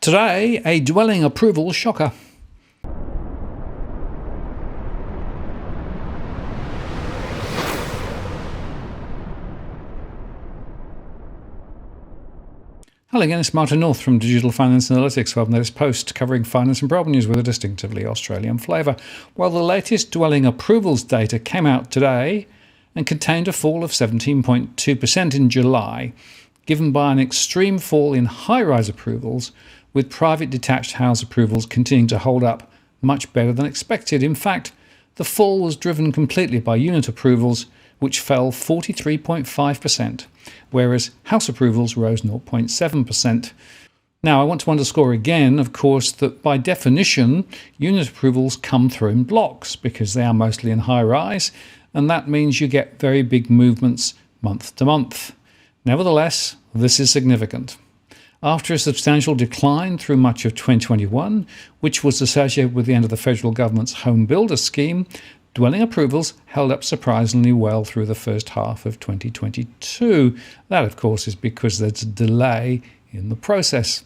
Today, a dwelling approval shocker. Hello again, it's Martin North from Digital Finance Analytics for our latest post covering finance and property news with a distinctively Australian flavour. Well, the latest dwelling approvals data came out today and contained a fall of 17.2% in July, given by an extreme fall in high-rise approvals, with private detached house approvals continuing to hold up much better than expected. In fact, the fall was driven completely by unit approvals, which fell 43.5%, whereas house approvals rose 0.7%. Now, I want to underscore again, of course, that by definition, unit approvals come through in blocks because they are mostly in high-rise, and that means you get very big movements month to month. Nevertheless, this is significant. After a substantial decline through much of 2021, which was associated with the end of the federal government's home builder scheme, dwelling approvals held up surprisingly well through the first half of 2022. That, of course, is because there's a delay in the process.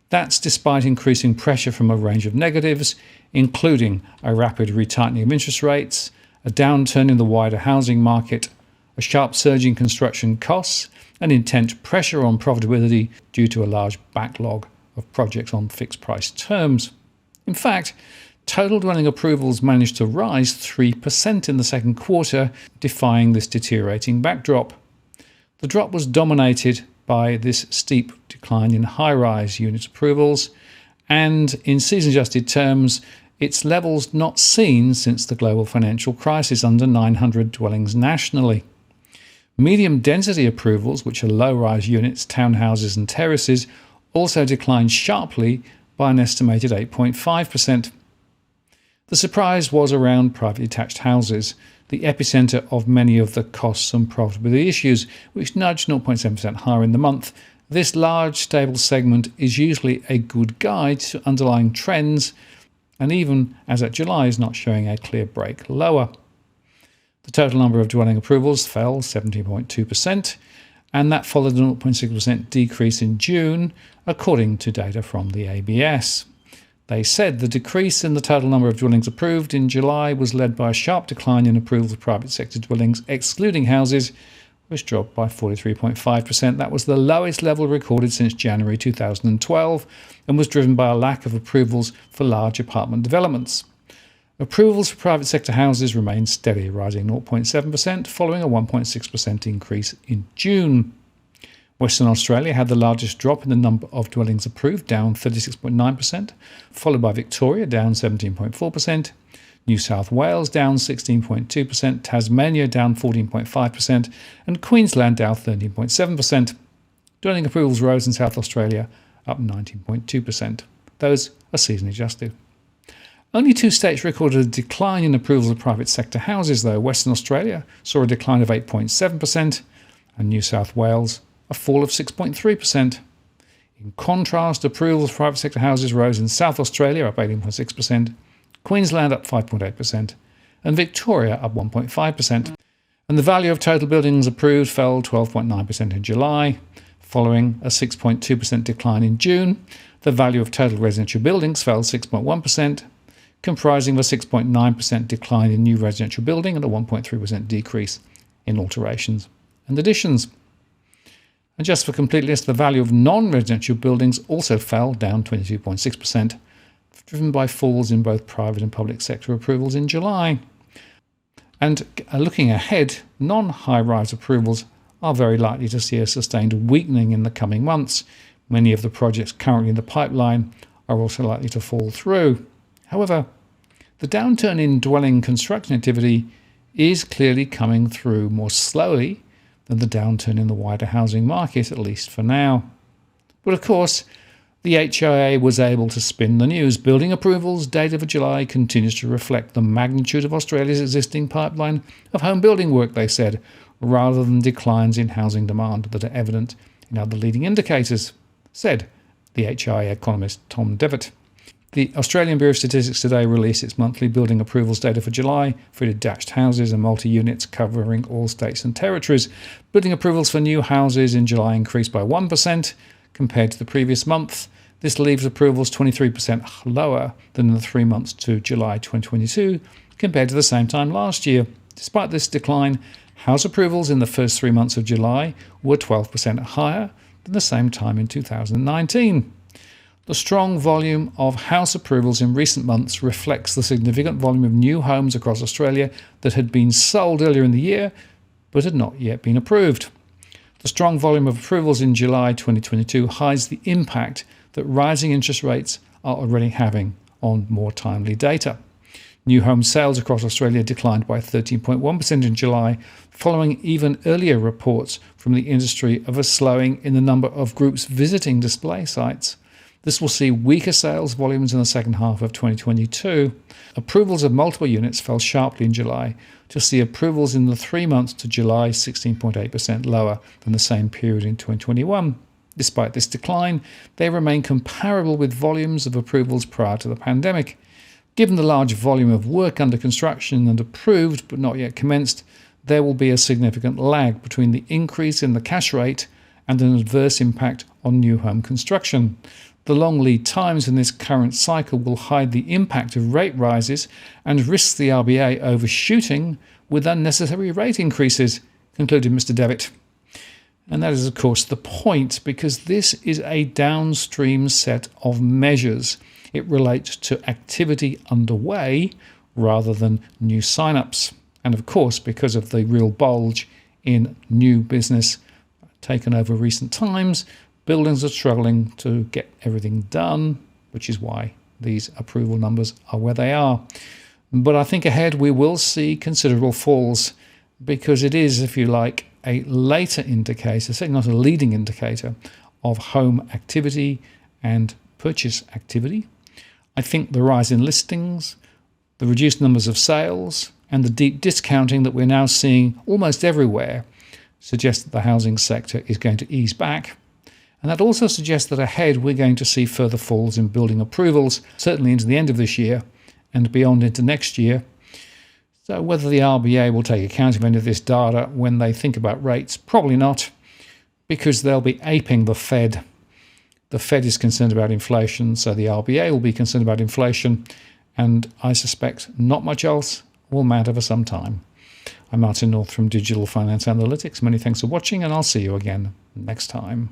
That's despite increasing pressure from a range of negatives, including a rapid retightening of interest rates, a downturn in the wider housing market, a sharp surge in construction costs, and intense pressure on profitability due to a large backlog of projects on fixed price terms. In fact, total dwelling approvals managed to rise 3% in the second quarter, defying this deteriorating backdrop. The drop was dominated by this steep decline in high-rise unit approvals, and in season-adjusted terms, its levels not seen since the global financial crisis, under 900 dwellings nationally. Medium density approvals, which are low-rise units, townhouses and terraces, also declined sharply by an estimated 8.5%. The surprise was around private detached houses, the epicentre of many of the costs and profitability issues, which nudged 0.7% higher in the month. This large, stable segment is usually a good guide to underlying trends, and even as at July is not showing a clear break lower. The total number of dwelling approvals fell 17.2%, and that followed a 0.6% decrease in June, according to data from the ABS. They said the decrease in the total number of dwellings approved in July was led by a sharp decline in approvals of private sector dwellings, excluding houses, which dropped by 43.5%. That was the lowest level recorded since January 2012 and was driven by a lack of approvals for large apartment developments. Approvals for private sector houses remained steady, rising 0.7%, following a 1.6% increase in June. Western Australia had the largest drop in the number of dwellings approved, down 36.9%, followed by Victoria, down 17.4%, New South Wales, down 16.2%, Tasmania, down 14.5%, and Queensland, down 13.7%. Dwelling approvals rose in South Australia, up 19.2%. Those are seasonally adjusted. Only two states recorded a decline in approvals of private sector houses, though. Western Australia saw a decline of 8.7%, and New South Wales a fall of 6.3%. In contrast, approvals for private sector houses rose in South Australia, up 18.6%, Queensland up 5.8%, and Victoria up 1.5%. And the value of total buildings approved fell 12.9% in July, following a 6.2% decline in June. The value of total residential buildings fell 6.1%, comprising of a 6.9% decline in new residential building and a 1.3% decrease in alterations and additions. And just for completeness, the value of non-residential buildings also fell, down 22.6%, driven by falls in both private and public sector approvals in July. And looking ahead, non-high-rise approvals are very likely to see a sustained weakening in the coming months. Many of the projects currently in the pipeline are also likely to fall through. However, the downturn in dwelling construction activity is clearly coming through more slowly than the downturn in the wider housing market, at least for now. But of course, the HIA was able to spin the news. Building approvals data for July continues to reflect the magnitude of Australia's existing pipeline of home building work, they said, rather than declines in housing demand that are evident in other leading indicators, said the HIA economist Tom Devitt. The Australian Bureau of Statistics today released its monthly building approvals data for July for detached houses and multi-units covering all states and territories. Building approvals for new houses in July increased by 1% compared to the previous month. This leaves approvals 23% lower than in the 3 months to July 2022 compared to the same time last year. Despite this decline, house approvals in the first 3 months of July were 12% higher than the same time in 2019. The strong volume of house approvals in recent months reflects the significant volume of new homes across Australia that had been sold earlier in the year but had not yet been approved. The strong volume of approvals in July 2022 hides the impact that rising interest rates are already having on more timely data. New home sales across Australia declined by 13.1% in July, following even earlier reports from the industry of a slowing in the number of groups visiting display sites. This will see weaker sales volumes in the second half of 2022. Approvals of multiple units fell sharply in July to see approvals in the 3 months to July 16.8% lower than the same period in 2021. Despite this decline, they remain comparable with volumes of approvals prior to the pandemic. Given the large volume of work under construction and approved but not yet commenced, there will be a significant lag between the increase in the cash rate and an adverse impact on new home construction. The long lead times in this current cycle will hide the impact of rate rises and risk the RBA overshooting with unnecessary rate increases, concluded Mr. Devitt. And that is, of course, the point, because this is a downstream set of measures. It relates to activity underway rather than new sign-ups. And of course, because of the real bulge in new business taken over recent times, buildings are struggling to get everything done, which is why these approval numbers are where they are. But I think ahead we will see considerable falls, because it is, if you like, a later indicator, certainly not a leading indicator, of home activity and purchase activity. I think the rise in listings, the reduced numbers of sales, and the deep discounting that we're now seeing almost everywhere suggest that the housing sector is going to ease back. And that also suggests that ahead we're going to see further falls in building approvals, certainly into the end of this year and beyond into next year. So whether the RBA will take account of any of this data when they think about rates, probably not, because they'll be aping the Fed. The Fed is concerned about inflation, so the RBA will be concerned about inflation, and I suspect not much else will matter for some time. I'm Martin North from Digital Finance Analytics. Many thanks for watching, and I'll see you again next time.